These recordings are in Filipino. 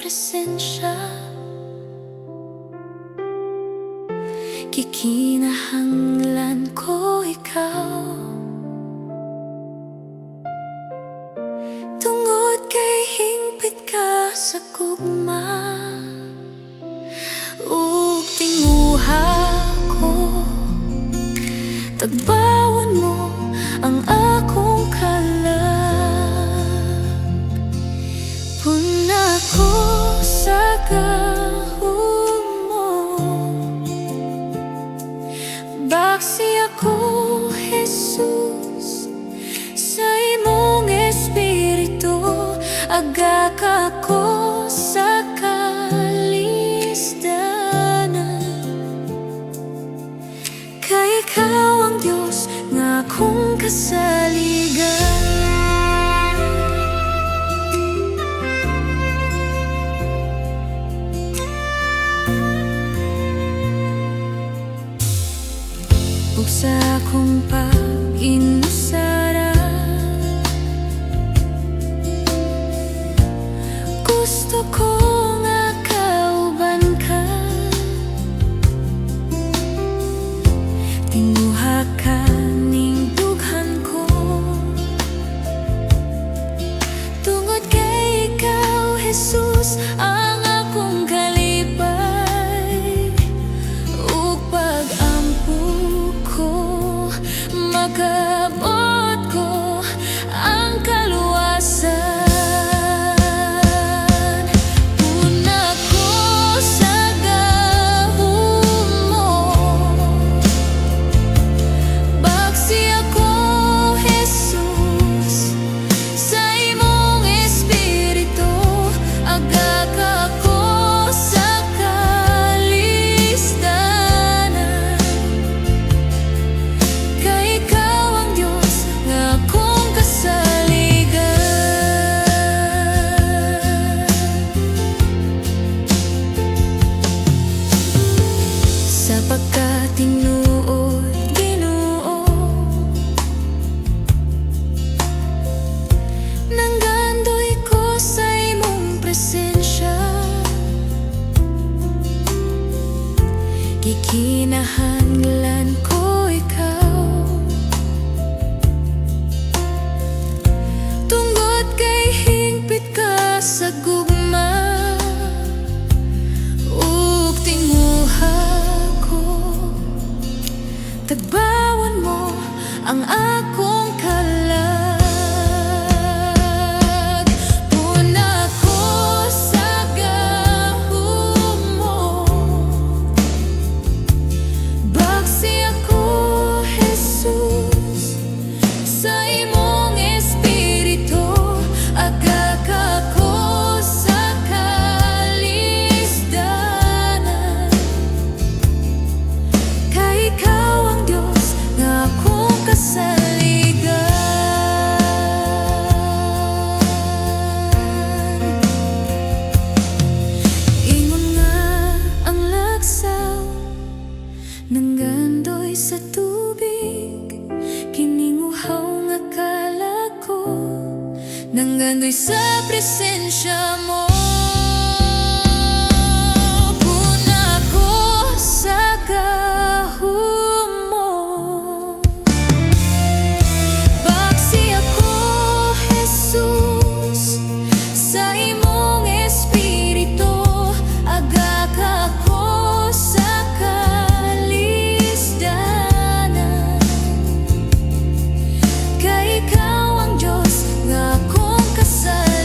presensya. Kikinahanglan ko ikaw, tungod kay hingpit ka sa gugma. Ug tinguha ko, tagbawon mo ang akong kalag. Puna ko sa gahom mo, baksi ako, Jesus, sa imong espiritu. Agak ako sa kalisdanan, kay ikaw ang Diyos nga akong kasaligan. Ug sa akong pag-inusara, gusto ko nga kauban ka. Tinguha ka ning dughan ko, tungod kay ikaw, Jesus, ang akong kalipay. Ug pag-ampo ko, makabot ko ang kaluwasan. Puna ko sa gahom mo, baksi ako, Jesus, sa imong espiritu. Agak ako sa kalisdanan, kay ikaw ang Diyos nga akong kasaligan. Sapagkat tinuod, Ginoo, nanggandoy ko sa imong presensya. Kikinahanglan ko ikaw, tungod kay hingpit ka sa gugma. Ug tinguha ko, tagbawon mo ang akong kalag. Puna ko sa gahom mo, baksi ako, Jesus, sa imong espiritu. Agak ako sa kalisdanan, kay ikaw ang Diyos nga akong kasaligan. Ingon nga ang lagsaw nanggandoy sa tubig, kininguhaw nga kalako, nanggandoy sa presensya mo. Puna ko sa gahom mo, baksi ako, Jesus, sa imong espiritu. Agak ako sa kalisdanan, kay ikaw ang Diyos nga akong kasaligan.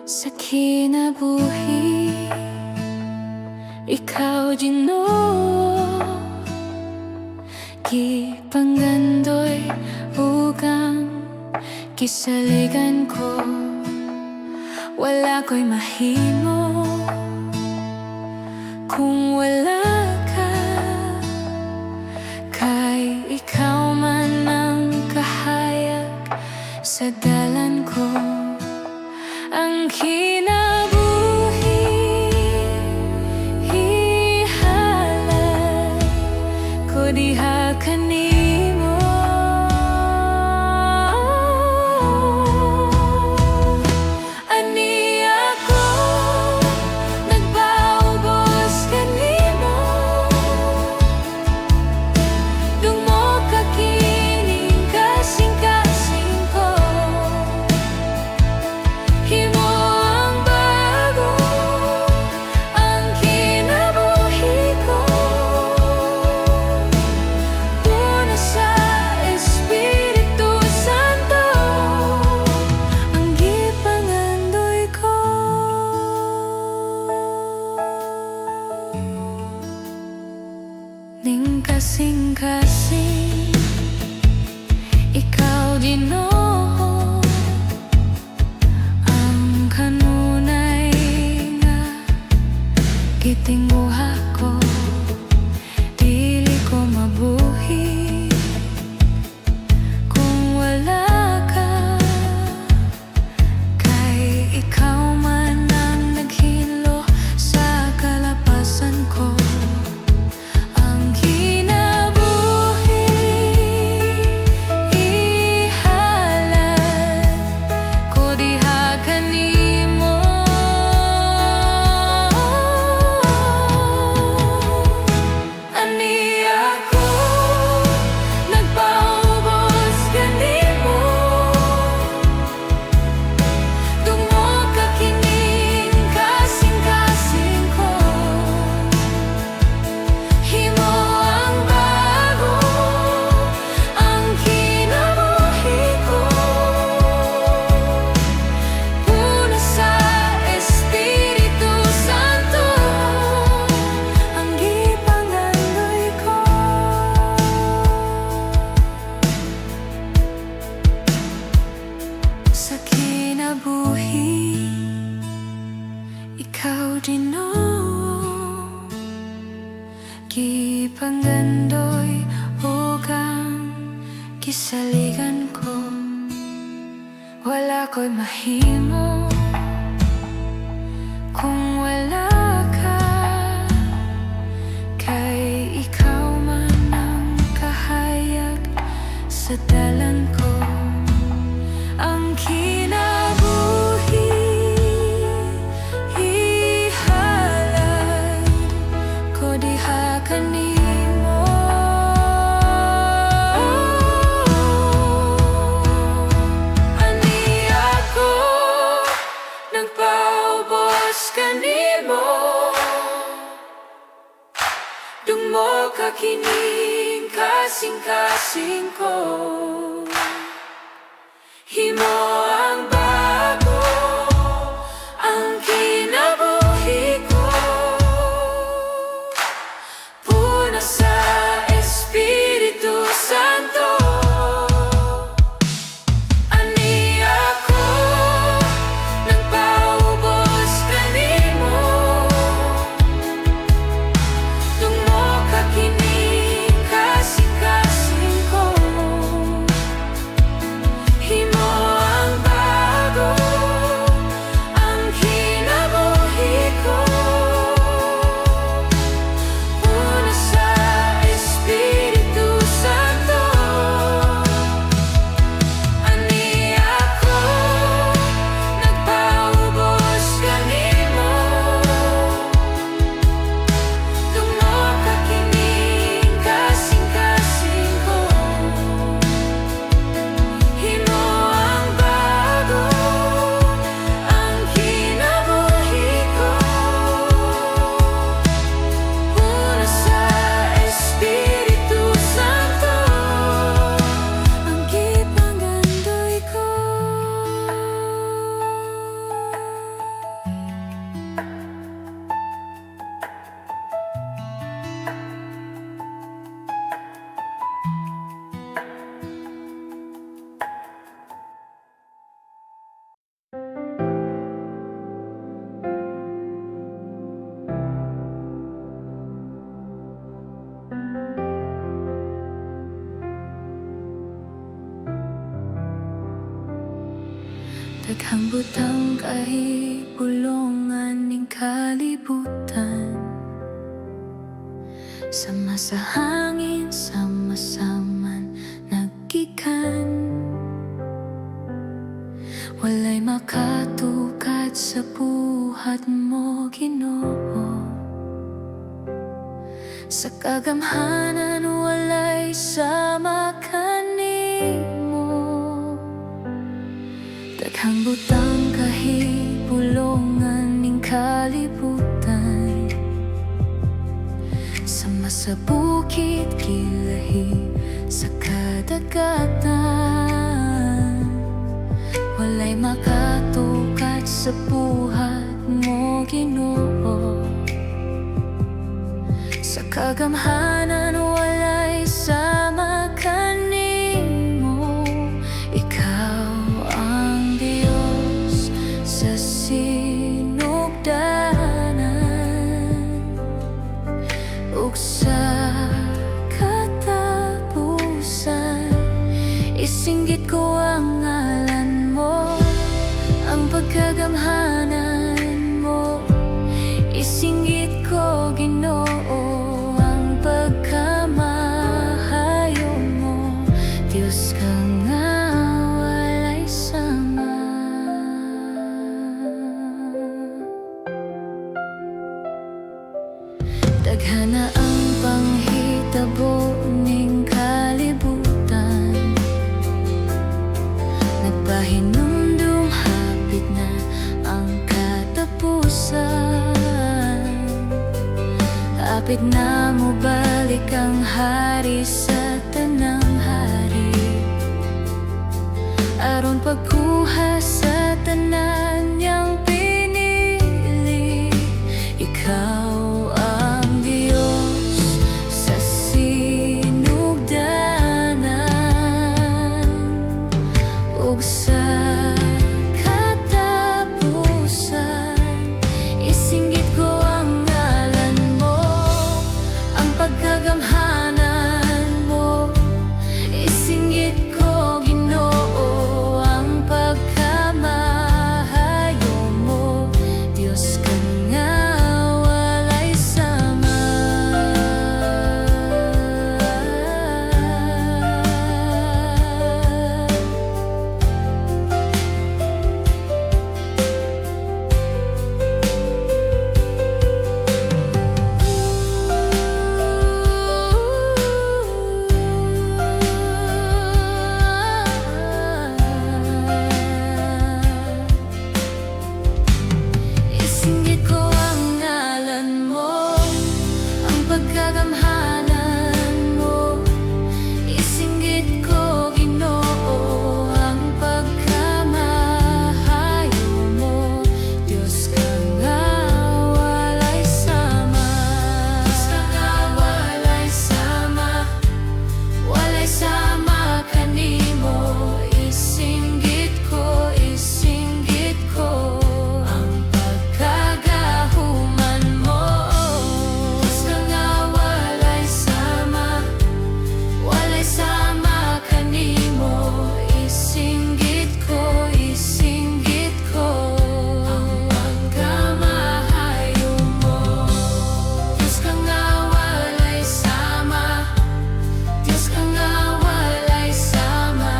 Sa kinabuhi, ikaw, Ginoo, gipanggandoy ug ang kisaligan ko. wala ko'y mahimo kung wala ka. Kay ikaw man ang kahayag sa dalan ko, ang kinabuhi hihalay ko diha kanimo. Ani ako nagpaubos kanimo, dungmo ka kining kasing-kasing ko. Himo ang bago, ang kinabuhi ko. Puno sa Espiritu Santo, ang gipangandoy ko. Ning kasing-kasing ikaw, Ginoo, ang kanunay nga gitinguha ko. Dili ko mabuhi kung wala ka. Kay ikaw man ang naghilo sa kalapasan ko, ang kinabuhi ihalay ko diha kanimo. Ani ako nagpaubos kanimo, dungmo ka kining kasing-kasing ko. Himo ang bago, ang kinabuhi ko. Puno sa Espiritu Santo, ang gipangandoy ko. Sa kinabuhi, ikaw, Ginoo, gipanggandoy ug ang kisaligan ko. Wala ko'y mahimo kung wala ka. Kay ikaw man ang kahayag sa dalan ko, ang kinabuhi ihalay ko diha kanimo. Ani ako nagpaubos kanimo, dungmo ka kining kasing-kasing ko. Himo ang bago, ang kinabuhi ko. Puno sa Espiritu Santo, ani ako nagpaubos kanimo, dungmo ka kining kasing-kasing ko. Daghang butang kahibulongan ning kalibutan. Sama sa hangin, sama-saman naggikan. Walay makatukad sa buhat mo, Ginoo. Sa kagamhanan walay sama kanimo. Daghang butang kahibulongan ning kalibutan. Sama sa bukid, gilahi sa kadagatan. Walay makatukad sa buhat mo, Ginoo. Sa kagamhanan walay sama kanimo. Ikaw ang Diyos sa sinugdanan, ug sa katapusan isinggit ko ang ngalan mo. Ang pagkagamhanan mo isinggit ko, Ginoo. Ang pagkamahayo mo, Diyos ka nga walay sama. Daghana ang panghitabo ning kalibutan. Nagpahinumdum hapit na ang katapusan. Hapit na mo balik ang hari sa tanang hari, aron pagkuha sa tanan niyang pinili. Ikaw ang Diyos sa sinugdanan, ug sa katapusan isinggit ko ang ngalan mo. Ang pagkagamhanan mo isinggit ko, Ginoo. Ang pagkamahayo mo, Diyos ka nga walay sama. Isinggit ko ang ngalan mo. Ang pagkagamhanan mo isinggit ko, Ginoo. Ang pagkamahayo mo, Diyos ka nga walay sama. Diyos ka nga walay sama. Walay sama kanimo. Isinggit ko, isinggit ko ang pagkagahuman mo. Diyos ka nga walay sama. Walay sama kanimo. Isinggit ko, isinggit ko ang pagkamahayo mo. Diyos ka nga walay sama. Diyos ka nga walay sama.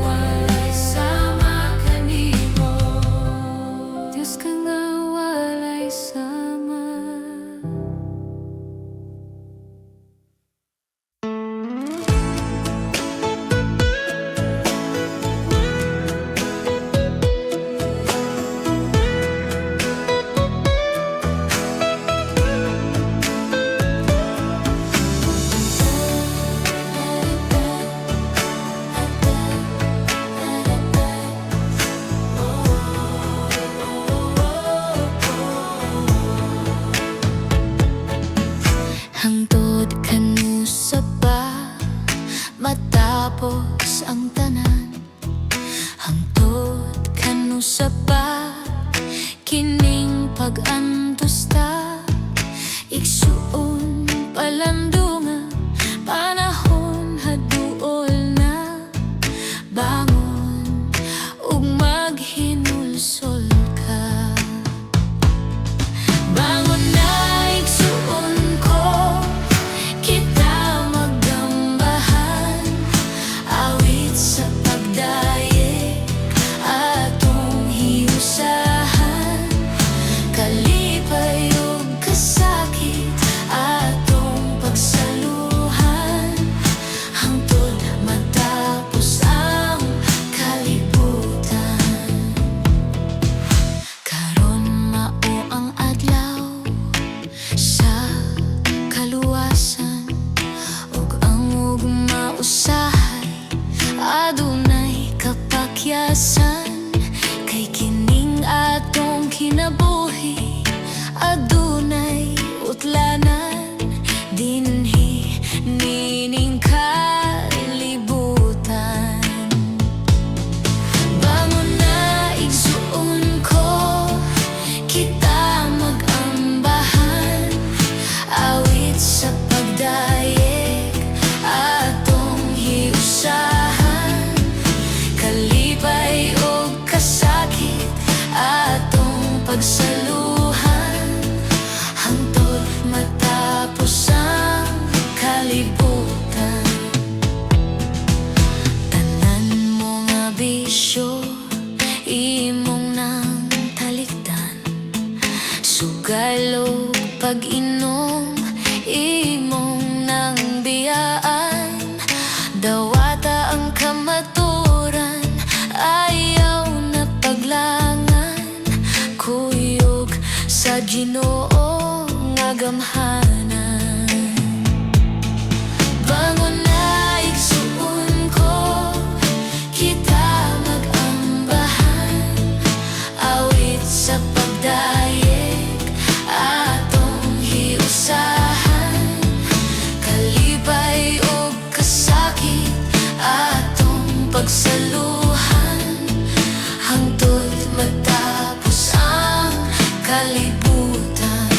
Walay sama kanimo. Diyos ka nga walay sama. Hangtod kanusa pa matapos ang tanan. Hangtod kanusa pa kining pag-antusta. Igsuon palandunga panahon haduol na. buhi adunay utlanan dinhi nining kalibutan. Bangon na igsuon ko, kita magambahan, awit sa pagdayeg atong hiusahan, kalipay o kasakit atong pagsaluhan, hangtod matapos ang kalibutan. Tanan mo nga bisyo imong nang talikdan, sugal o pag-inom imong nang biyaan, dawata ang kamaturan ayaw na paglangan, kuyog sa Ginoo nga gamhanan. Bangon na igsuon ko, kita magambahan, awit sa pagdayeg atong hiusahan, kalipay o kasakit atong pagsaluhan, hangtod matapos ang kalibutan.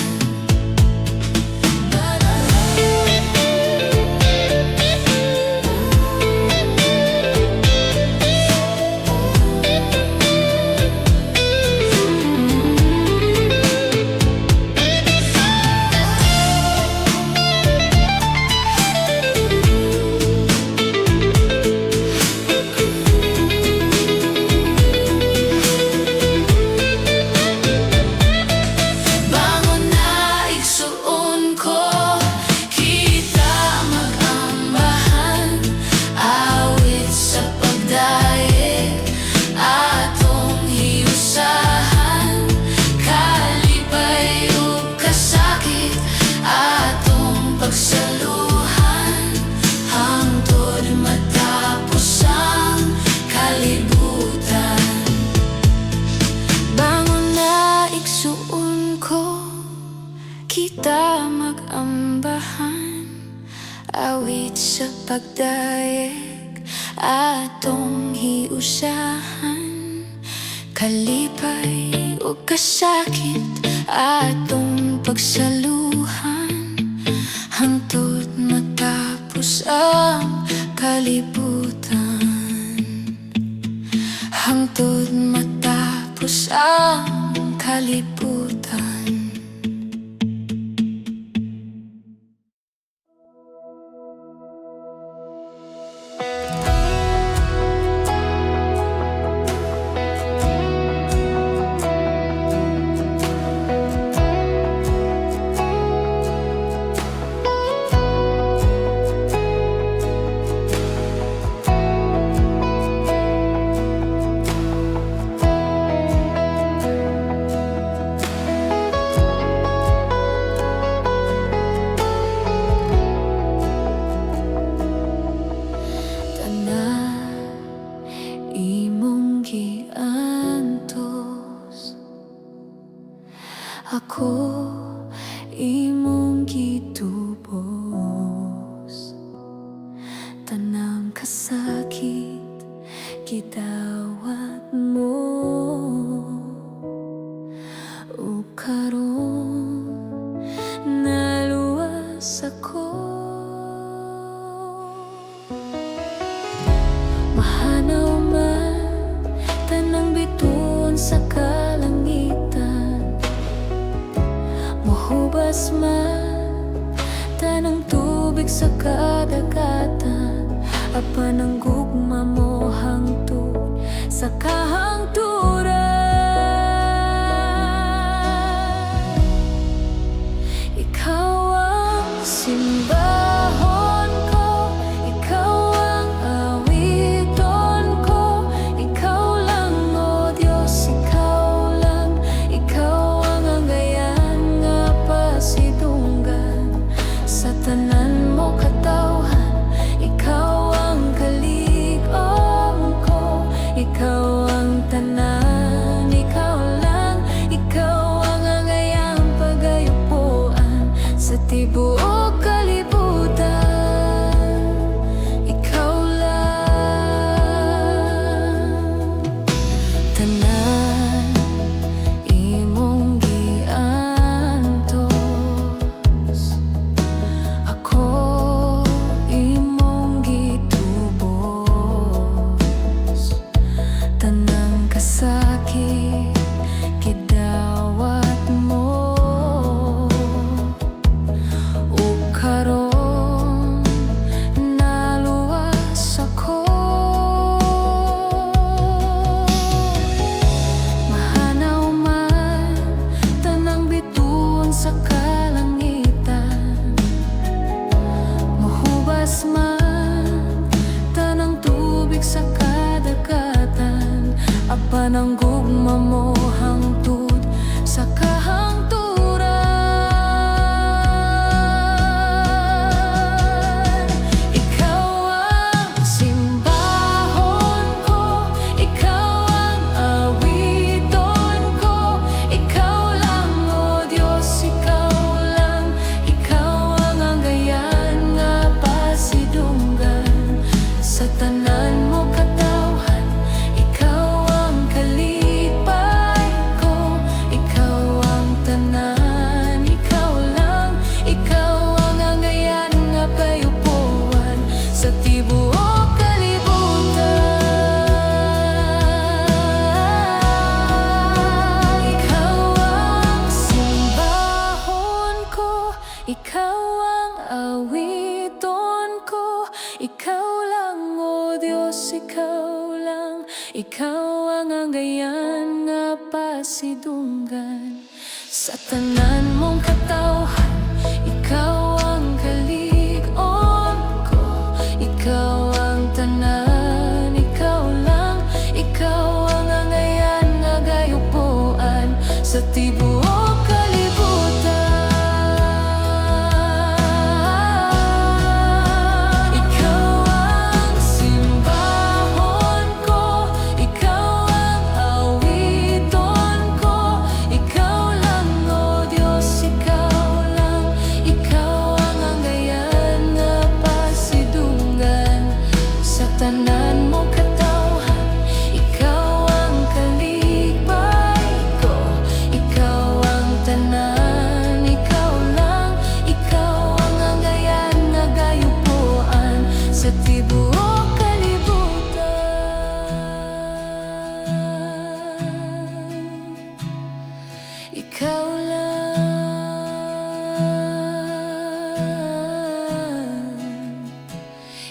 Bangon na igsuon ko, kita magambahan, awit sa pagdayeg atong hiusahan, kalipay o kasakit atong pagsaluhan, hangtod matapos ang kalibutan. Bangon na igsuon ko, kita magambahan, awit sa pagdayeg atong hiusahan, kalipay o kasakit atong pagsaluhan, hangtod matapos ang kalibutan, hangtod matapos ang kalibutan. Imong giantos, ako imong gitubos, tanang kasakit gidawat mo, o karon naluwas ako. Mahanaw man tanang bituon sa kalangitan, mahubas man tanang tubig sa kadagatan, apan ang gugma mo hangtod sa kahangturan. Ikaw ang simbahon ko, ikaw ang awiton ko, ikaw lang o Diyos, ikaw lang, ikaw ang anggayan nga pasidunggan sa tanan mo katawhan, ikaw ang kalig-om ko, ikaw ang tanan, ikaw lang, ikaw ang tibuok kalibutan, ikaw lang. Tanan imong giantos, ako imong gitubos. Tanang kasakit gidawat mo, ug karon naluwas ako. Mahanaw man tanang bituon sa kalangitan, mahubas man tanang tubig sa kadagatan, apan ang gugma mo hangtod sa kahangturan. Ikaw ang simbahon ko, ikaw ang awiton ko, ikaw lang, o Diyos, ikaw lang. Ikaw ang anggayan nga pasidunggan sa tanan mo katawhan. Ikaw ang kalipay ko, ikaw ang tanan, ikaw lang. Ikaw ang anggayan nga kayupuan sa tibuok kalibutan. Ikaw ang simbahon ko, ikaw ang awiton ko, ikaw lang, o Diyos, ikaw lang. Ikaw ang anggayan nga pasidunggan sa tanan mong katawhan. Ikaw ang kalig-on ko, ikaw ang tanan, ikaw lang. Ikaw ang anggayan nga gayupuan sa tibuok kalibutan. Ikaw ang simbahon ko, ikaw ang awiton ko, ikaw lang, o Diyos, ikaw lang. Ikaw ang anggayan nga pasidunggan sa tanan mo katawhan. Ikaw ang kalipay ko, ikaw ang tanan, ikaw lang. Ikaw ang anggayan nga gayupuan sa tibuok kalibutan. Ikaw lang,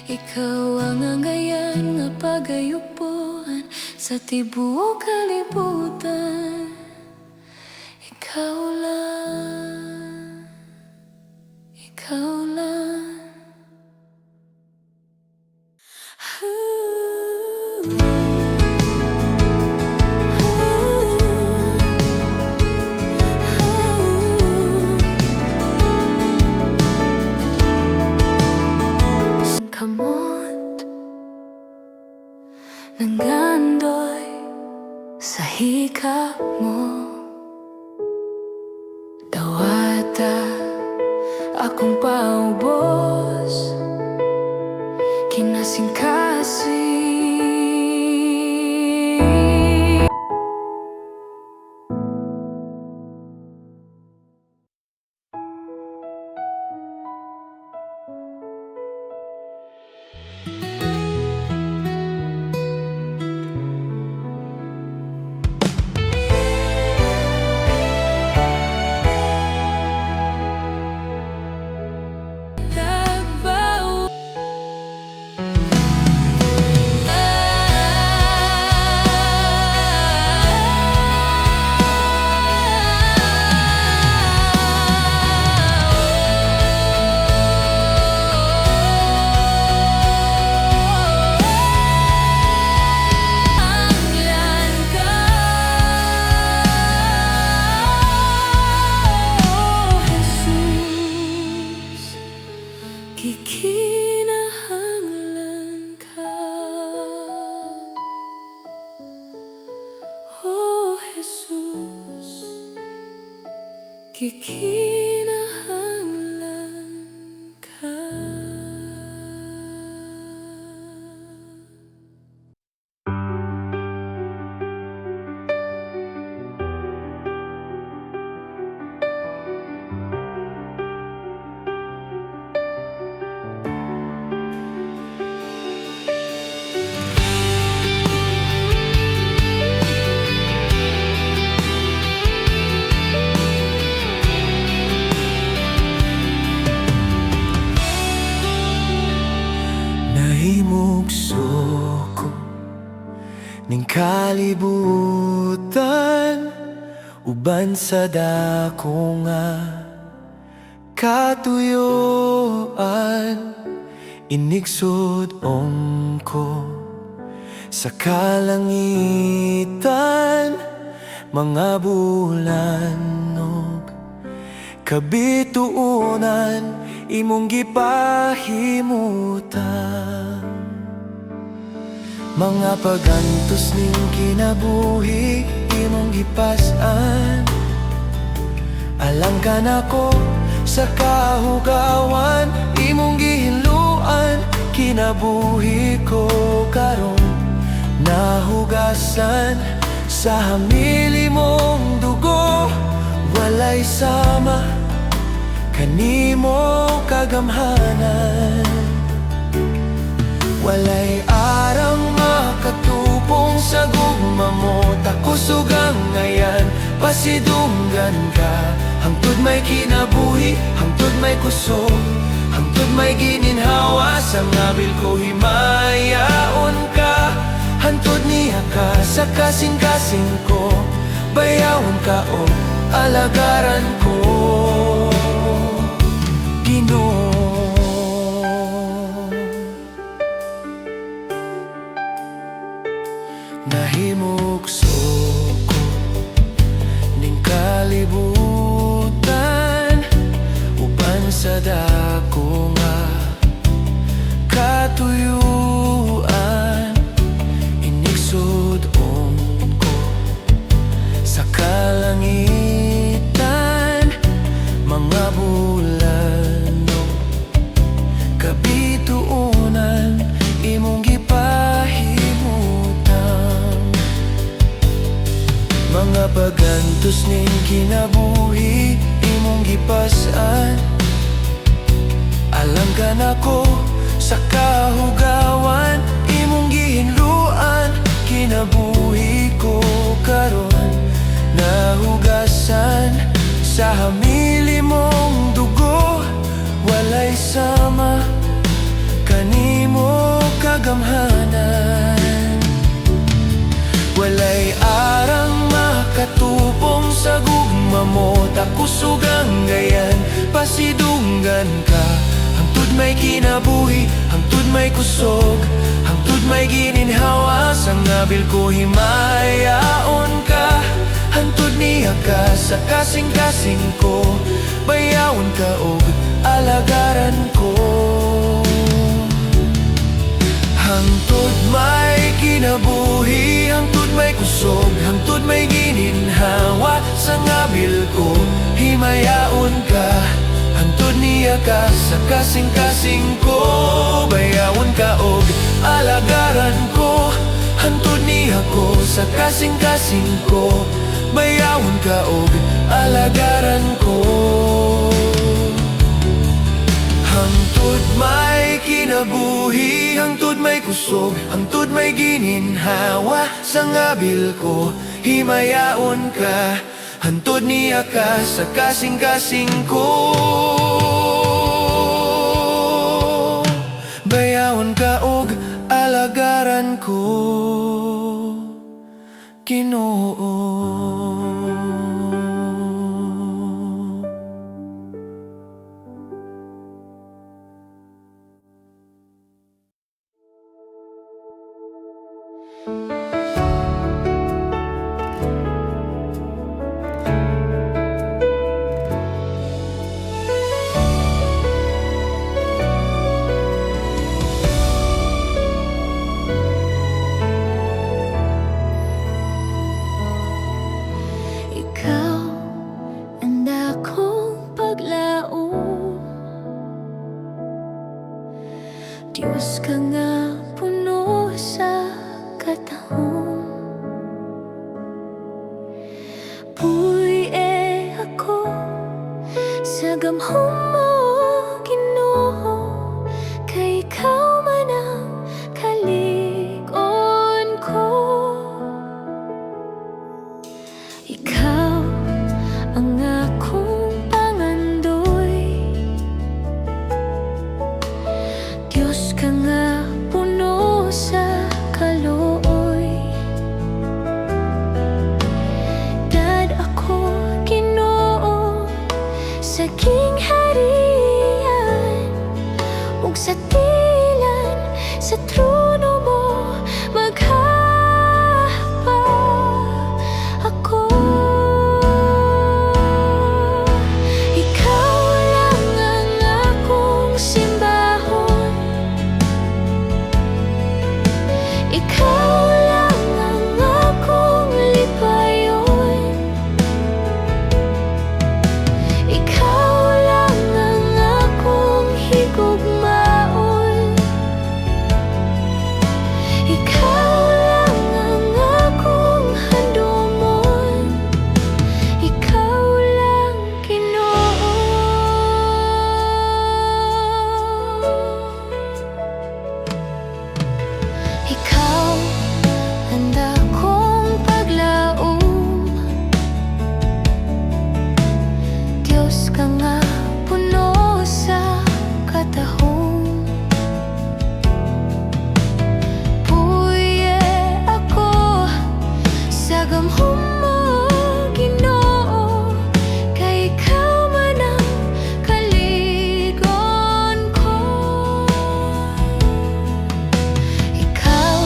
ikaw ang anggayan nga pagayupuan sa tibuok kalibutan. Ikaw lang, ikaw lang. Kamot nanggandoy sa hika mo, dawata akong paubos, kinasing-kasing. Kikinahanglan Hinimugso ko ning kalibutan, uban sa dako nga katuyuan. Inigsod ko sa kalangitan, mga bulan ug kabituunan imong gipahimutan. Mga pagantos ning kinabuhi imong gipas-an, alang ka nako sa kahugawan imong gihinluan. Kinabuhi ko karon nahugasan sa hamili mong dugo, walay sama kanimo kagamhanan. Walay arang makatupong sa gugma mo, takusog ang ngayan, pasidunggan ka. Hangtod may kinabuhi, hangtod may kusog, hangtod may gininhawa, sa ngabil ko himayaon ka. Hantod niya ka sa kasing-kasing ko, bayawon ka o alagaran ko, Ginoo. Nahimugso ko ning kalibutan, uban sa dako nga katuyuan. Inigsod ko sa kalangitan, mga bulan no kabituunan imong gipahimutan. Mga pagantos ning kinabuhi imong gipas-an, alang ka nako sa kahugawan imong gihinluan. Kinabuhi ko karon nahugasan sa hamili mong dugo, walay sama kanimo kagamhanan. Walay arang makatupong sa gugma mo, takusog ang gayan, pasidunggan ka. Hangtod may kinabuhi, hangtod may kusog, hangtod may gininhawa, sa ngabil ko himayaon ka. Hantod niya ka sa kasing-kasing ko, bayawon ka og alagaran ko. Hangtod may kinabuhi, hangtod may kusog, hangtod may gininhawa, sa ngabil ko himayaon ka. Hantod niya ka sa kasing-kasing ko, bayawon ka og alagaran ko. Hantod niya ko sa kasing-kasing ko, bayawon ka og alagaran ko. Hangtod may kinabuhi, hangtod may kusog, hangtod may gininhawa, sa ngabil ko himayaon ka. Hantod niya ka sa kasing-kasing ko, bayawon ka og alagaran ko, Ginoo. Diyos ka nga puno sa katahon, puy ako sa gamhom mo, Ginoo, kay ikaw man ang kalig-on ko. Ikaw ang akong pangandoy, Diyos ka nga puno simbahon. Ikaw lang ang akong lipayon. Ikaw lang ang akong higugmaon. Ikaw lang ang akong handumon. Ikaw lang, Ginoo. Ikaw handa kong paglaom. Diyos ka nga puno sa katahom. Puye ako sa gamhom mo, Ginoo, kay ikaw man ang kaligon ko. Ikaw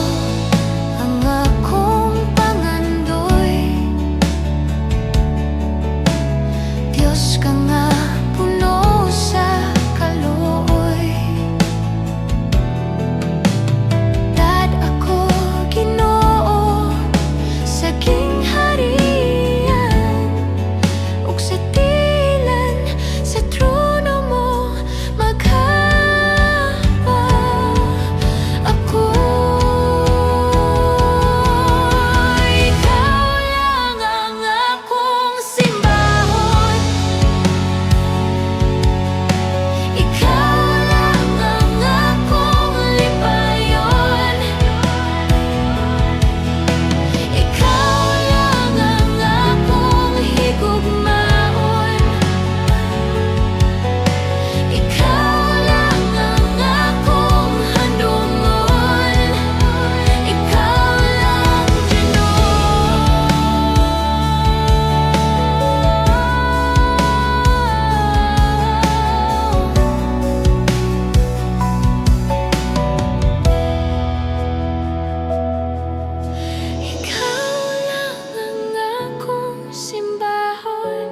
ang akong pangandoy. Diyos ka nga puno sa kaluoy. Dad ako, Ginoo, sa gingharian, ug sa tilan sa trono mo maghapa ako. Ikaw lang ang akong simbahon. Ikaw lang ang akong lipayon. Ikaw lang ang akong higugmaon. Ikaw lang ang akong handumon. Ikaw lang, Ikaw lang ang akong simbahon.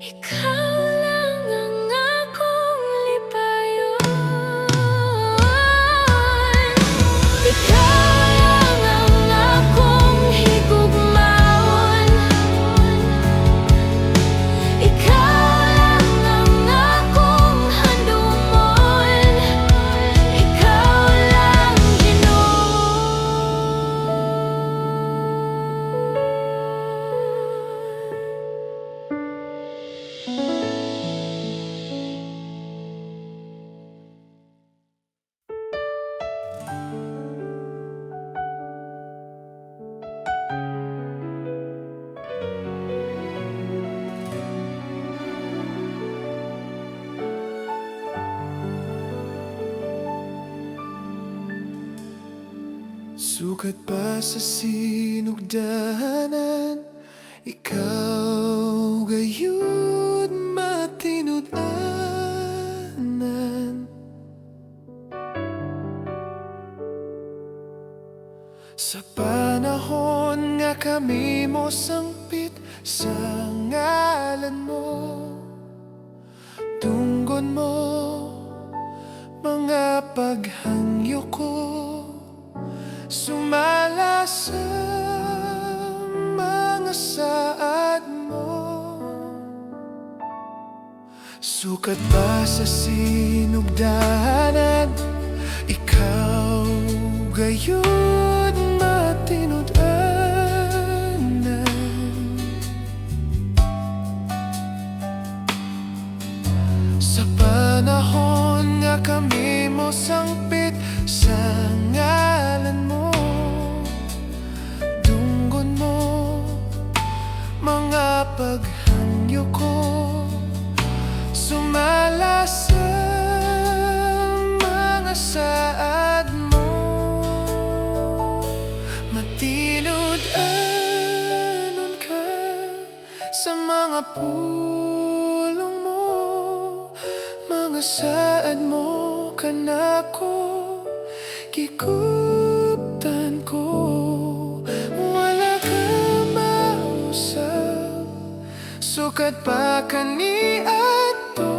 Ikaw lang ang akong lipayon. Ikaw lang ang akong higugmaon. Ikaw lang ang akong handumon. Ikaw lang, Sukat pa sa sinugdahanan, ikaw gayud matinud-anan. Sa panahon nga kami mo sangpit sa ngalan mo, tunggon mo mga paghangyo ko, sumala sa mga saad mo. Sukat pa sa sinugdahanan, ikaw gayud matinud-anan. Sa panahon nga kami mo sangpit sa ngalan mo, tunggon mo mga paghangyo ko, sumala sa mga saad mo. Matinod-anon ka sa mga pulong mo, mga saad mo kanako gikuptan ko. Wala ka mausap, sukat pa kani ato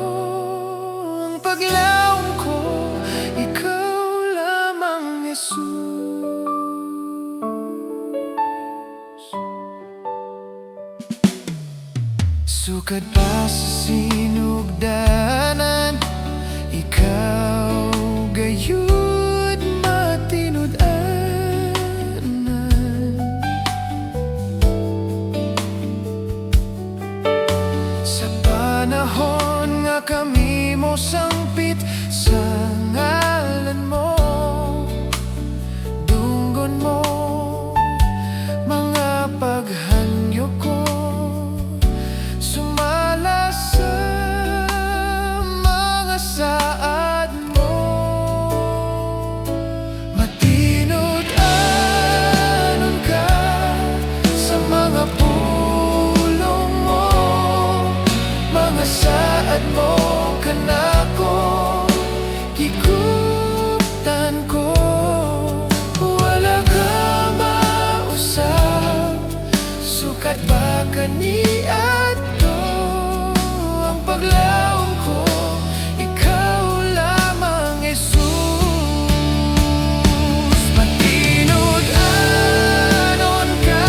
panahon nga kami mo sangpit sa ngalan mo, dunggon mo mga paghanyo ko, sumala sa mga saad mo. Matinod anon ka sa mga pulong mo, mga saad mo kanako gikutan ko. Wala ka mausap, sukat ba kaniadto ang paglaom ko, ikaw lamang Jesus. Matinod anon ka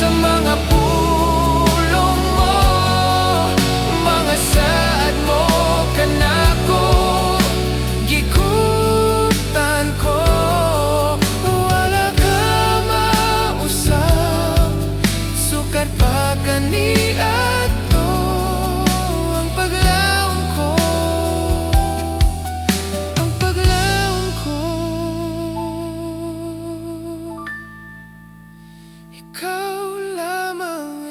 sa mga pulong mo, mga saad mo kanako gikutan ko. Wala ka mausap, sukat pa kaniadto ang paglaom ko, ang paglaom ko. Ikaw lamang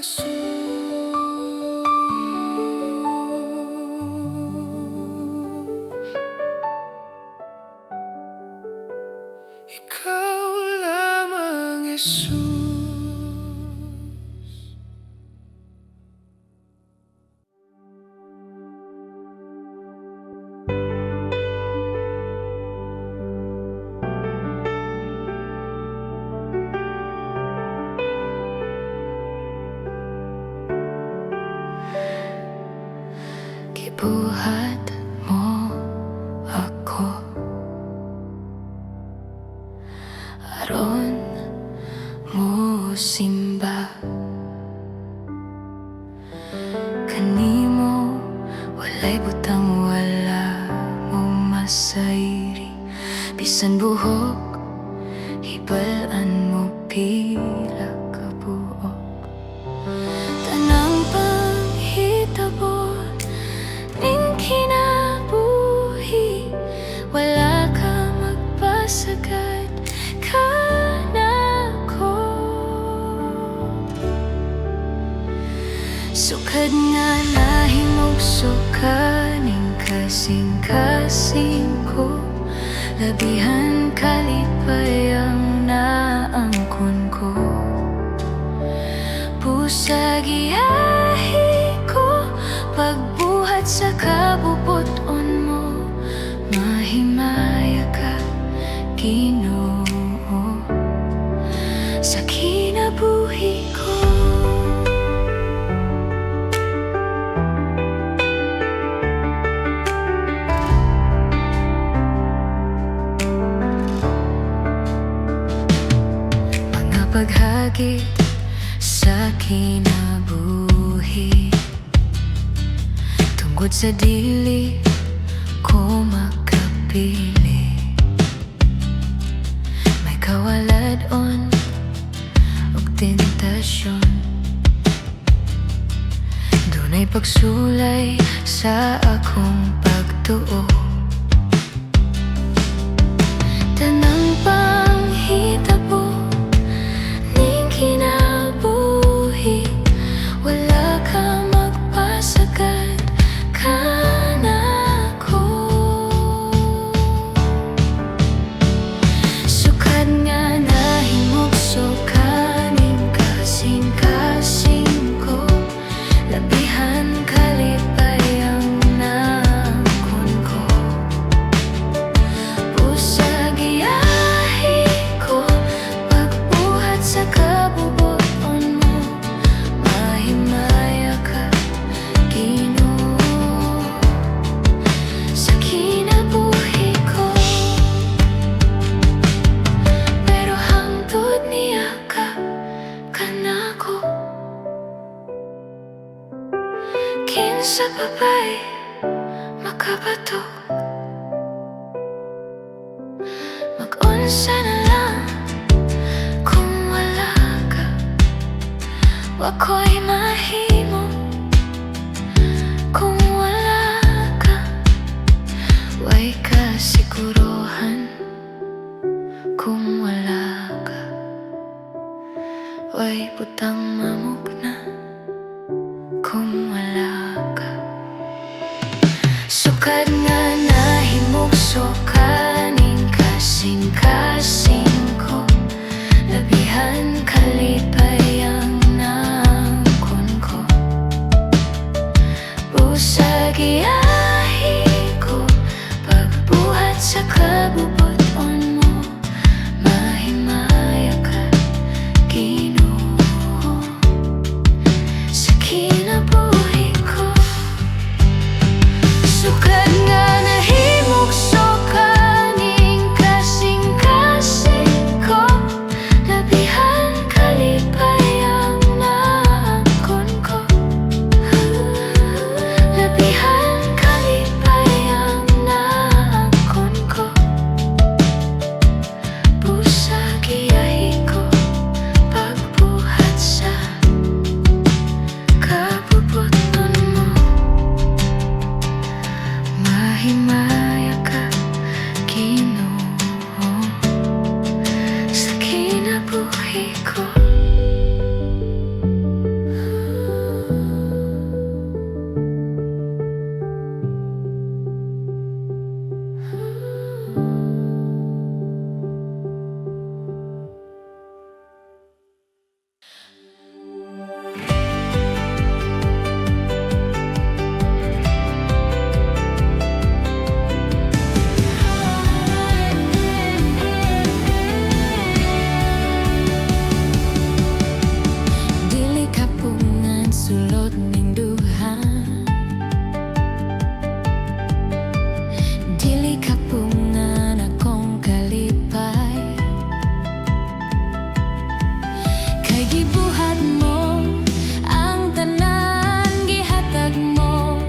ikaw lamang Jesus. Gibuhat mo ako aron mo simba, kanimo walay butang, wala mo masayri, bisan buhok hibalan mo pila ka buok. Tanang panghitabo ning kinabuhi, wala ka magpasagad kanako. Sukad nga nahimog sukaning kasing-kasing ko, labihan kalipay ang naangkon ko. Pusagiyahi ko pagbuhat sa kabubuton mo, mahimaya ka Ginoo sa kinabuhi ko. Mga paghagit sa kinabuhi, tungkod sa dili ko makapili, may kawalad-on ug tentasyon, dunay pagsulay sa akong pagtuo. Tanang panghitabo ning kinabuhi, wala ka magpasagad kanako. Sukad nga nahimog sukaning kasing-kasing ko, labihan kalipay ang naangkon ko. Pusagiyahi ko pagbuhat sa kabubuton mo, mahimaya ka Ginoo sa kinabuhi ko. Pero hangtod niya ka kanako, kinsa pa ba'y makabatok? Mag-unsa na lang kung wala ka, wako'y mahimo kasiguruhan kung wala ka. Way butang mamugna kung wala ka. Sukad nga nahimog sukaning kasing-kasing ko. Labihan kalipay ang nangkon ko. Busag iahi ko pagbuhat sa kabubuton mo. Mahimaya ka, Ginoo, sa kinabuhi ko. Sukad nga nahimog sukaning kasing-kasing ko. Labihan kalipay ang naangkon ko. Labihan kalipay ang naangkon ko. Busag iahi ko pagbuhat sa kabubuton mo. Mahimaya ka, Ginoo, sa kinabuhi ko. Dili kapungan sulod ning duha. Dili kapungan akong kalipay. Kay gibuhat mo ang tanan, gihatag mo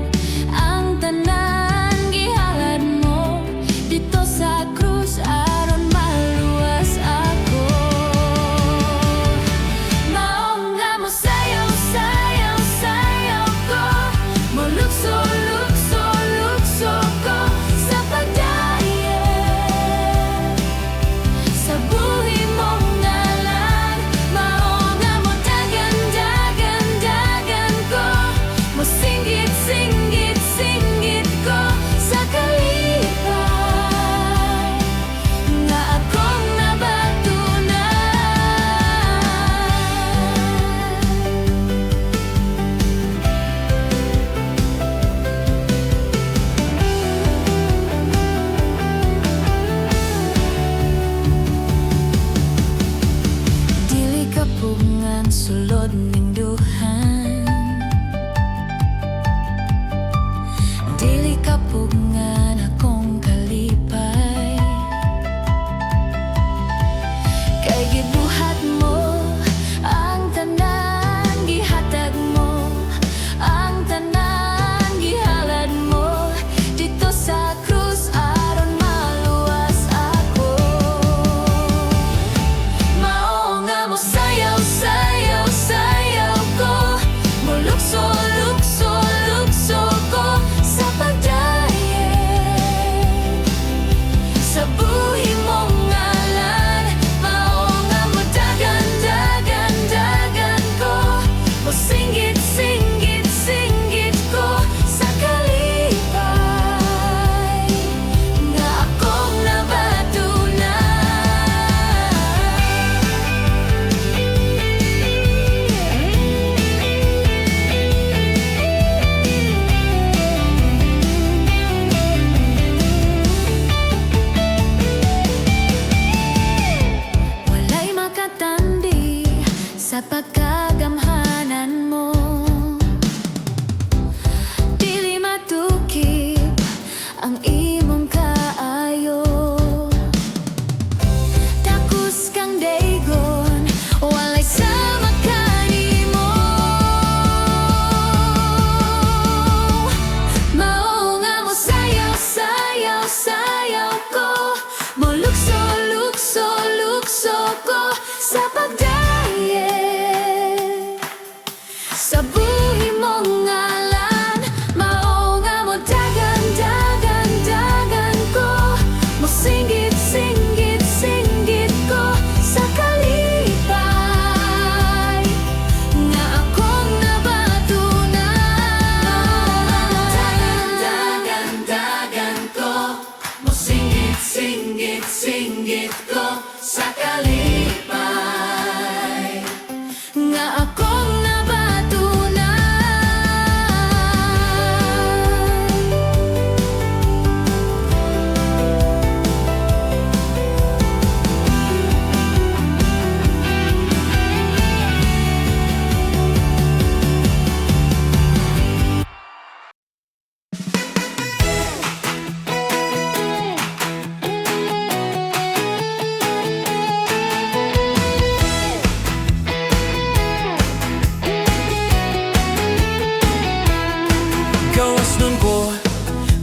ang tanan, gihalad mo dito sa krus aron maluwas ako. Mao nga mo sayaw, sayaw, sayaw ko. Mo lukso, lukso, lukso ko sa pagdayon sa buhi mong ngalan. Mao nga mo dagan, dagan, dagan ko. Mo singgit, singgit, singgit ko sa kalipay nga akong nabatunan. Dili kapungan sulod ning duhan. Dili kapungan akong kalipay. Kay gibuhat mo ang tanan, gihatag mo ang tanan, gihalad mo dito sa krus aron maluwas ako. Mao nga mo sayaw, sayaw, sayaw ko. Mo lukso, lukso, lukso ko sa pagdayon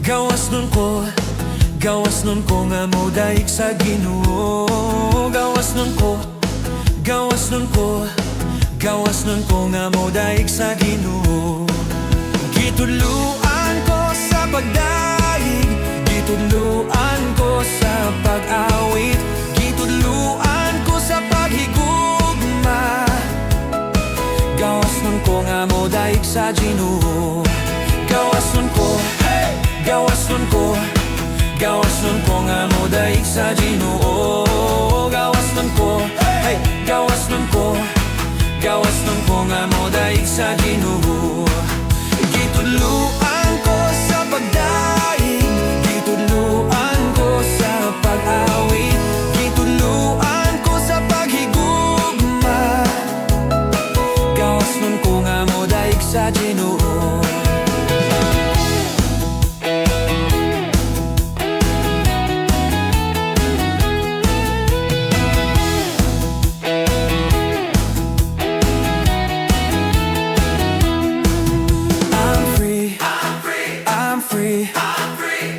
Gawas nun ko nga mo daig sa Ginoo. Gawas nun ko nga mo daig sa Ginoo. Gitudluan ko sa pagdaig, gitudluan ko sa pag-awit, gitudluan ko sa paghigugma. Gawas nun ko nga mo daig sa Ginoo. Gawas nun ko nga mo daig sa Ginoo. Gawas nun ko nga mo daig sa Ginoo. Gitudluan ko sa pagdaig, gitudluan ko sa pag-awit, gitudluan ko sa paghigugma. Gawas nun ko nga mo daig sa Ginoo.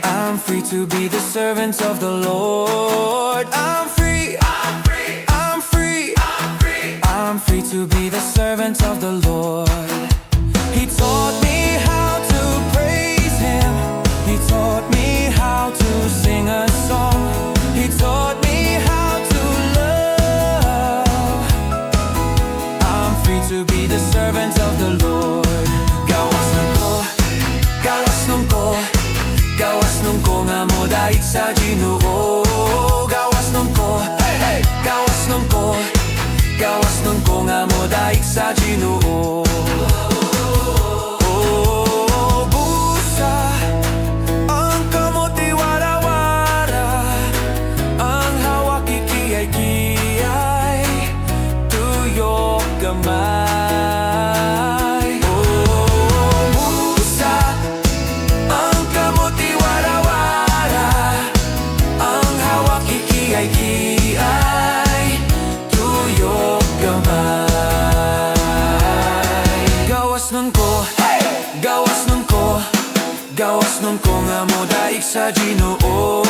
I'm free to be the servant of the Lord. I'm free to be the servant of the Lord. He taught me how to praise Him. He taught me how to sing a song. He taught me how to love. I'm free to be the servant of the Lord. Gawas nun ko nga mo daig sa Ginoo. Gawas nun ko nga mo daig sa Ginoo. Busa ang kamot iwara-wara, ang hawak ikiyay-kiyay, tuyok gamay. Busa ang kamot iwara-wara, ang hawak ikiyay-kiyay, tuyok gamay. Gawas nun ko nga mo daig sa Ginoo.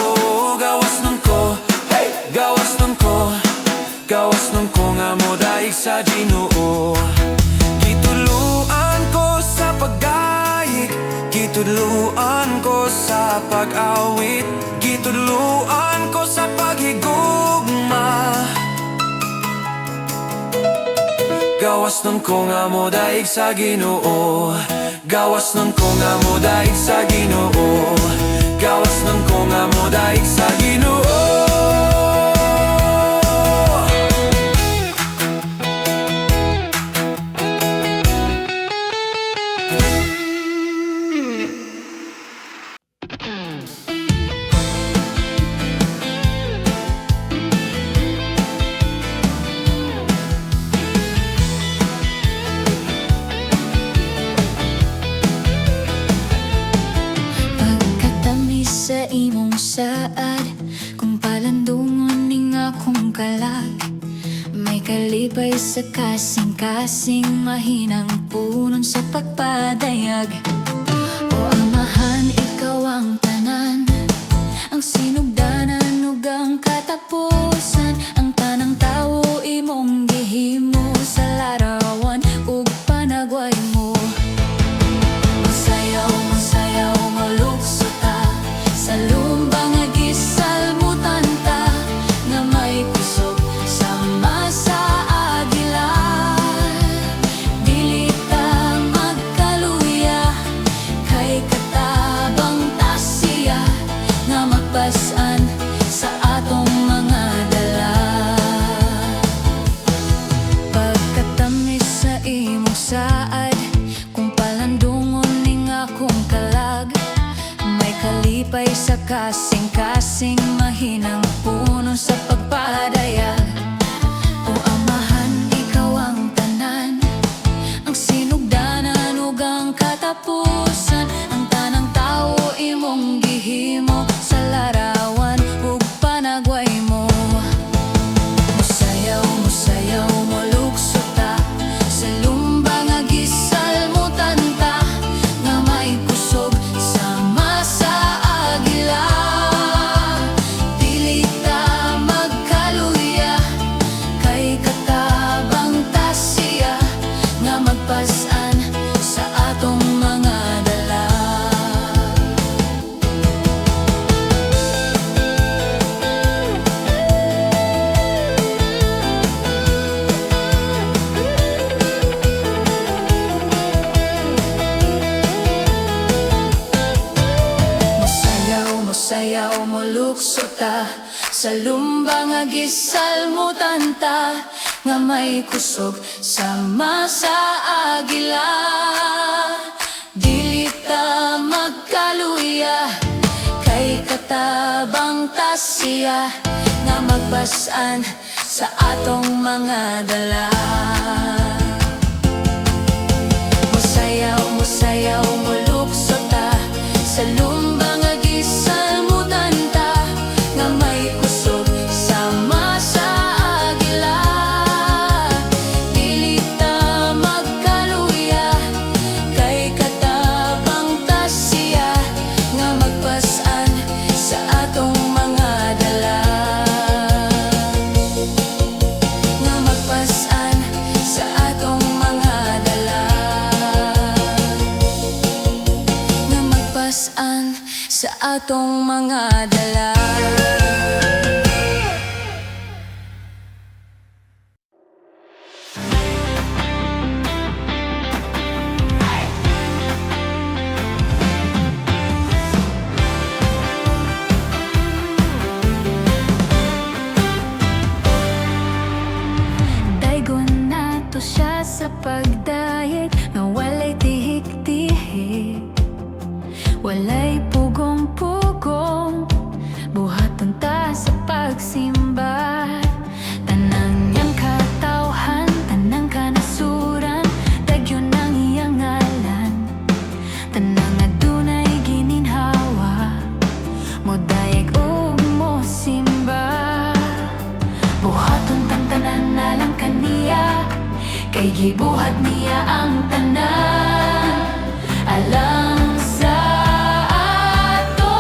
Gawas nun ko nga mo daig sa Ginoo. Gitudluan ko sa pagdaig, gitudluan ko sa pag-awit, gitudluan ko sa paghigugma. Gawas nun ko nga mo daig sa Ginoo. Gawas nun ko nga mo daig sa Ginoo. Gawas nun ko nga mo daig sa Ginoo. Sa imong saad, kung palandungon ning akong kalag, may kalipay sa kasing-kasing, mahinang punon sa pagpadayag. O Amahan, ikaw ang tanan, ang sinugdanan ug ang katapusan, ang tanang tawo imong gihimo sa larawan ug panagway mo. Masayaw, malukso ta sa lumbang nga gisalmutan ta, nga may kusog sama sa agilan. Dili ta magkaluya, kay katabang tasiya, nga magpasan sa atong mga dala. Pagkatamis sa imong saad, kung palandungon ning akong kalag, may kalipay sa kasing-kasing, mahinang puno sa pagpadayag. O Amahan, ikaw ang tanan, ang sinugdanan ug ang katapusan, ang tanang tawo imong gihimo sa larawan ug panagway mo. Musayaw, malukso ta sa lumbang nga gisalmutan ta, nga may kusog sama sa sayaw mo lukso ta sa lumbang nga gisalmutan ta nga may kusog sama sa agila. Dili ta magkaluya kay katabang tasya nga magbasan sa atong mga dala. Musayaw mo lukso ta sa lumbang nga gisalmutan ta nga may kusog sama sa agila. Dili ta magkaluya kay katabang tasya nga magpasan sa atong mga dala. Nga magpasan sa atong mga dala. Nga magpasan sa atong mga dala. Daygon na to siya sa pagdayeg nga walay tihik-tihik, walay pugong-pugong, buhaton ta sa pagsimba. Tanang niyang katawhan, tanang kanasuran, dagyon ang iyang ngalan. Tanang adunay gininhawa, modayeg ug mosimba. Buhaton tang tanan na lang kaniya, kay gibuhat niya ang tanan. Alang sa ato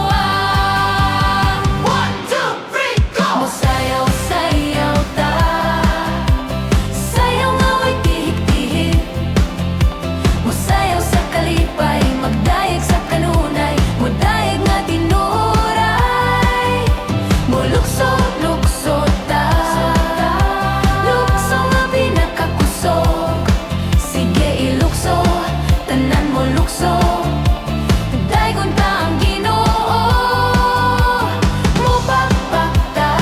ah. 1, 2, 3, go! Musayaw-sayaw ta, sayaw nga way tihik-tihik. Musayaw sa kalipay, magdayeg sa kanunay, modayeg nga tinuray. Mulukso-lukso ta, lukso nga pinakakusog. Sige ilukso, tanan mo lukso. Daygon ta ang Ginoo, mupakpak ta,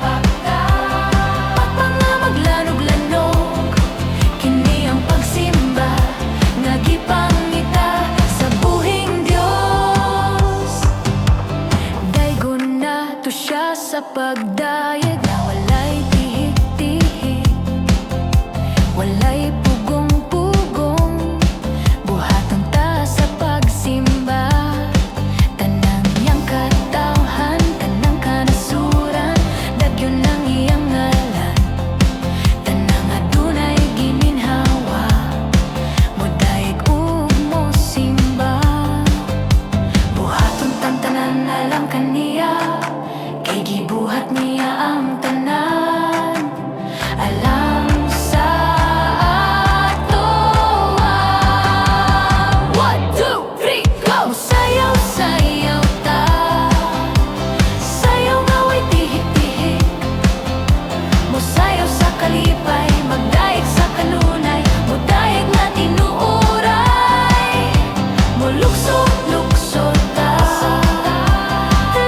pakpak nga maglanog-lanog. Kini ang pagsimba nga gipangita sa buhing Dios. Daygon na to siya sa pagdayeg na walay tihik-tihik, walay pugong-pugong, buhaton ta sa pagsimba. Tanang iyang katawhan, tanang kanasuran, dagyon ang iyang ngalan. Tanang adunay gininhawa, modayeg ug mosimba. Buhaton tang tanan na lang kaniya, kay gibuhat niya ang tanan. Alam sa ato ah. 1, 2, 3, go! Musayaw-sayaw ta, sayaw nga way tihik-tihik. Musayaw sa kalipay, magdayeg sa kanunay, modayeg nga tinuoray. Mulukso-lukso ta,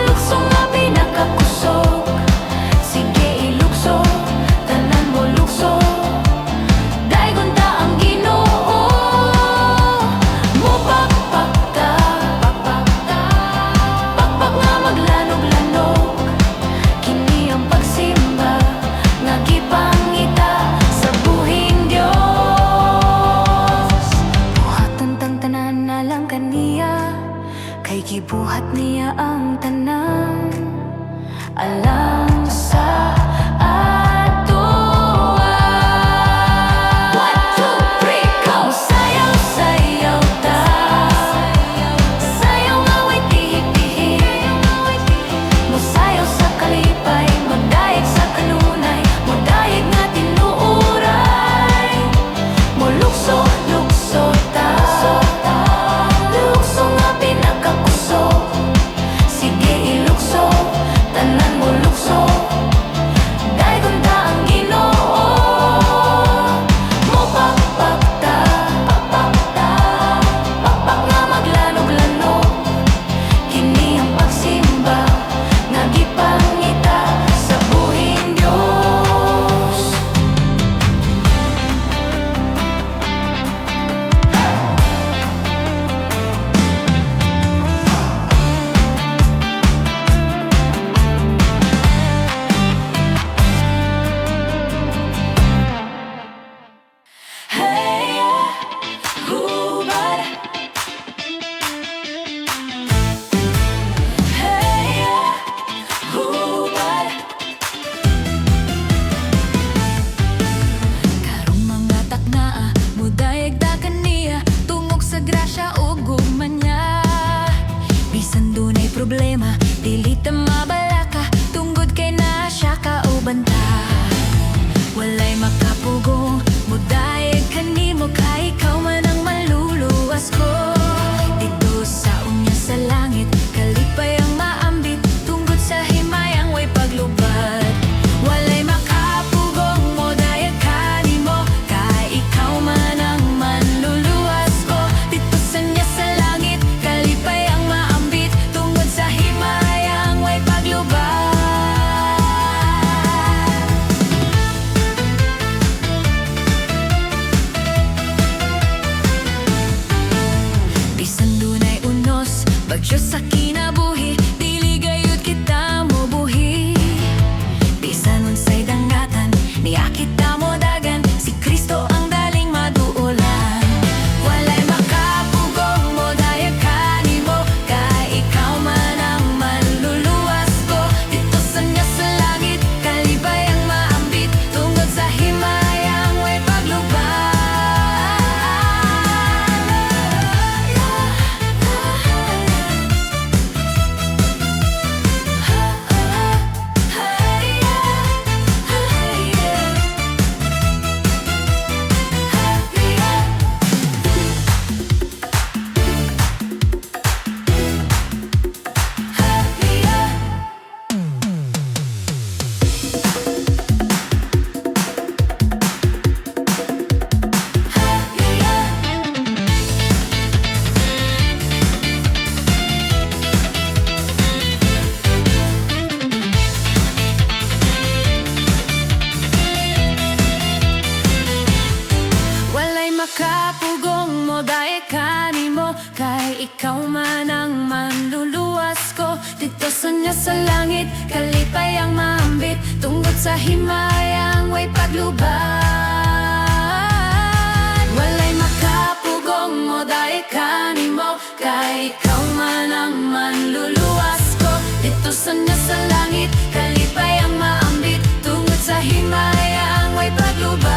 lukso nga pinakakusog. Sige ilukso, tanan mo lukso. Daygon ta ang Ginoo, mupakpak ta, pakpak nga maglanog-lanog. Kini ang pagsimba nga gipangita sa buhing Dios. Buhaton tang tanan na lang kaniya, kay gibuhat niya ang tanan. Alang sa ato ah. 1, 2, 3, go! Musayaw-sayaw ta, sayaw nga way tihik-tihik. Musayaw sa kalipay, magdayeg sa kanunay, modayeg nga tinuoray. Mulukso-lukso ta, lukso nga pinakakusog. Sige ilukso, tanan mo lukso. may unos, bagyo sa kinabuhi, dili gayud kita mo buhi. Bisan unsay dangatan, niya kita mo dagan, si Kristo ang daling maduulan. Walay makapugong mo daya kanimo, kay ikaw man ang manluluwas ko. Dito sa niya sa langit, kalibayang maambit, tungod sa himayang way paglubad. Walay makapugong mo dahil kanimo, kay ikaw man ang manluluwas ko. Dito sa niya sa langit, kalipayang maambit, tungod sa himayang way paglubad. Walay makapugong mo dahil kanimo, kay ikaw man ang manluluwas ko. Dito sa niya sa langit, kalipayang maambit, tungod sa himayang way paglubad.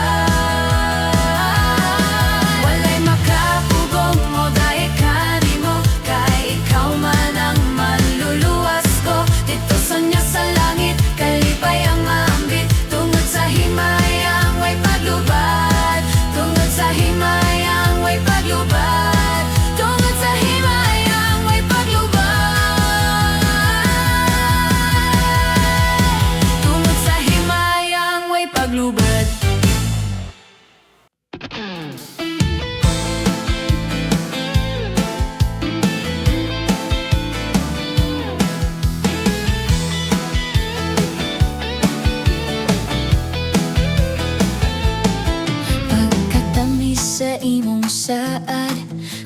Sa imong saad,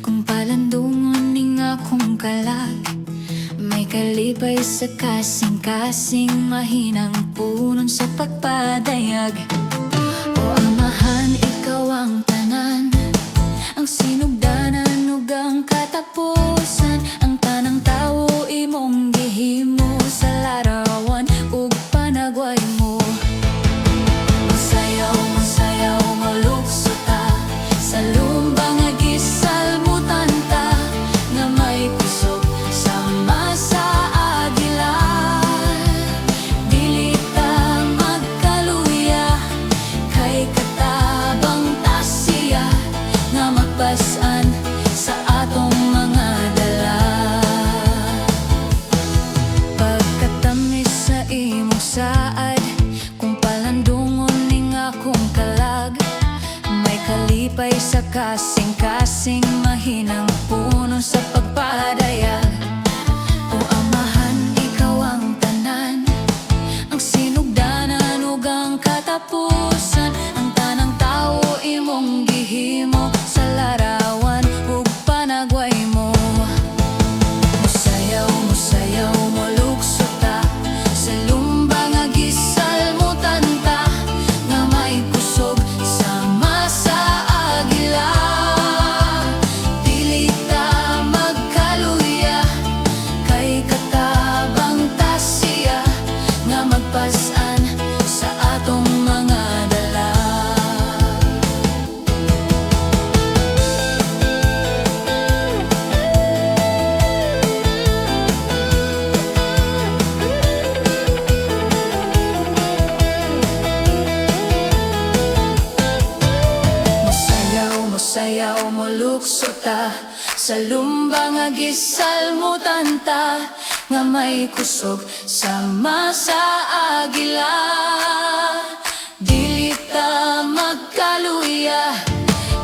kung palandungon ning akong kalag, may kalipay sa kasing-kasing, mahinang punon sa pagpadayag. O Amahan, ikaw ang tanan, ang sinugdanan ug ang katapusan, ang tanang tawo imong gihimo sa larawan ug panagway mo. Masayaw, masayaw, malukso ta sa lumbang nga gisalmutan ta, nga may kusog sama sa agila. Dili ta magkaluya, kay katabang ta siya, nga magpasan sa atong mga dala. Pagkatamis sa imong saad, kung palandungon ning akong kalag, may kalipay sa kasing-kasing, mahinang puno sa pagpadayag. O Amahan, ikaw ang tanan, ang sinugdanan ug ang katapusan, ang tanang tawo imong gihimo sa larawan ug panagway mo. Musayaw, musayaw, molukso ta sa lumbang nga gisalmutan ta, nga may kusog sama sa agila. Dili ta magkaluya, kay katabang ta siya, nga magpasan sa atong mga dala. Masayaw, masayaw, molukso ta sa lumbang nga gisalmutan ta, nga may kusog sama sa agila. Dili ta magkaluya,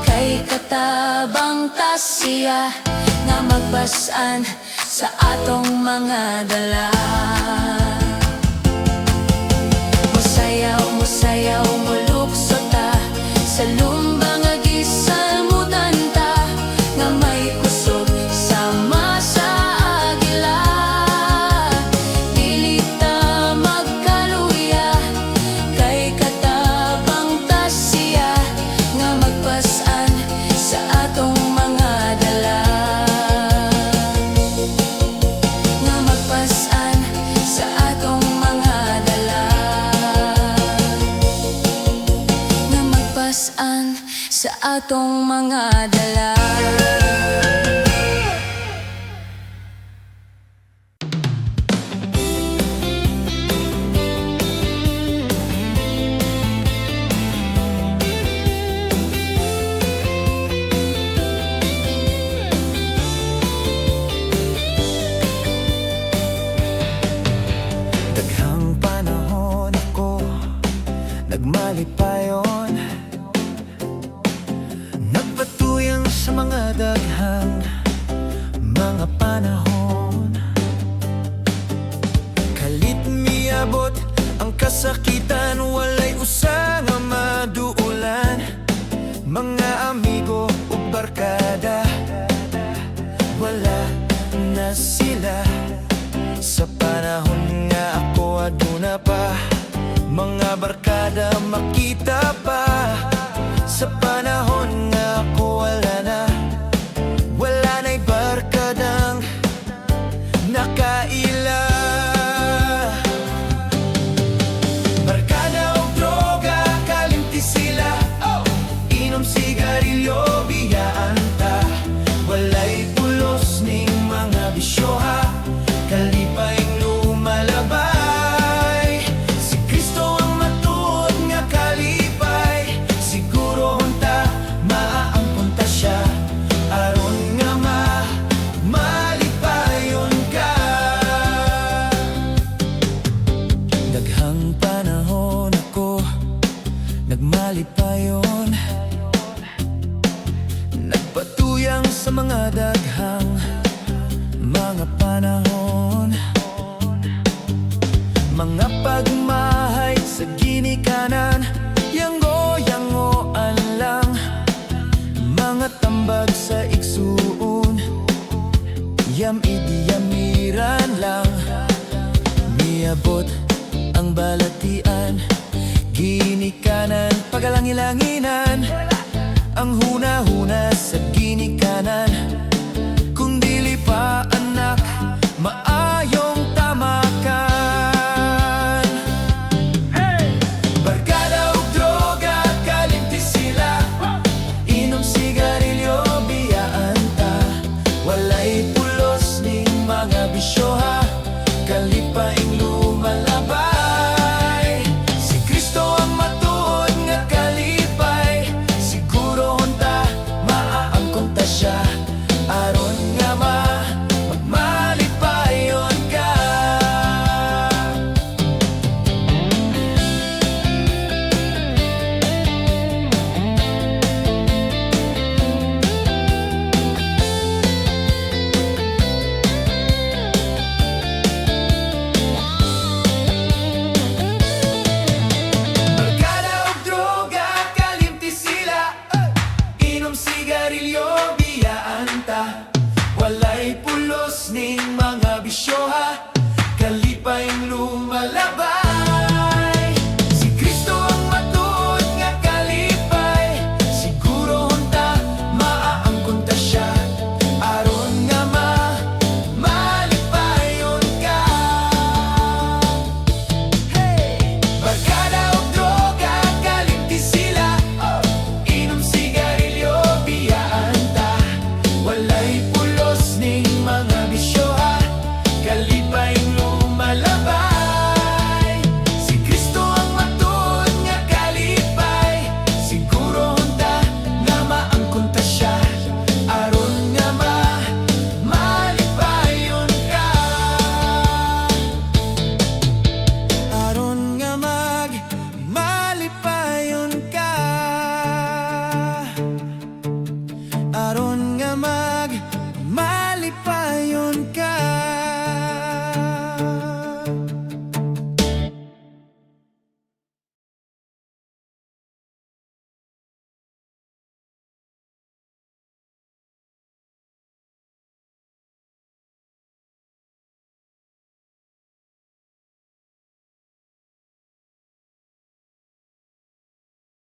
kay katabang ta siya, nga magpasan sa atong mga dala. Musayaw, musayaw, molukso ta sa lumbang nga gisalmutan ta, nga may kusog sama atong mga dala. Daghang panahon ako nagmalipayon, nagpatuyang sa mga daghang mga panahon. Kalit miabot ang kasakitan, walay usa nga maduulan. Mga amigo ug barkada, wala na sila. Sa panahon nga ako aduna pa, mga barkada makita pa. Sa panahon nga ako wala na, wala na'y barkadang nakaila. Barkada o droga, kalimti sila. Inom sigarilyo, biyaan ta. Walay pulos ning mga bisyoha, kalipayng lumalabay. Si Kristo ang matuod nga kalipay, siguro hunta maaangkon ta siya, aron nga malipayon ka. Daghang panahon ako nagmalipayon, nagpatuyang sa mga daghang mga panahon. Mga pagmahay sa ginikanan, yango-yangoan lang. Mga tambag sa igsuon, yam-idiyamiran lang. Miabot ang balatian, ginikanan, pagalangilanginan. Ang huna-huna sa ginikanan, kung dili pa anak, maayong tamakan. Barkada ug droga, kalimti sila. Inom sigarilyo, biyaan ta. Walay pulos ning mga bisyoha, kalipayng lumalabay. Si Kristo ang matuod nga kalipay, siguro hunta maaangkon ta siya, aron nga magmalipayon ka. Barkada ug droga, kalimti sila. Inom sigarilyo, biyaan ta. Walay pulos ning mga bisyoha, kalipayng lumalabay.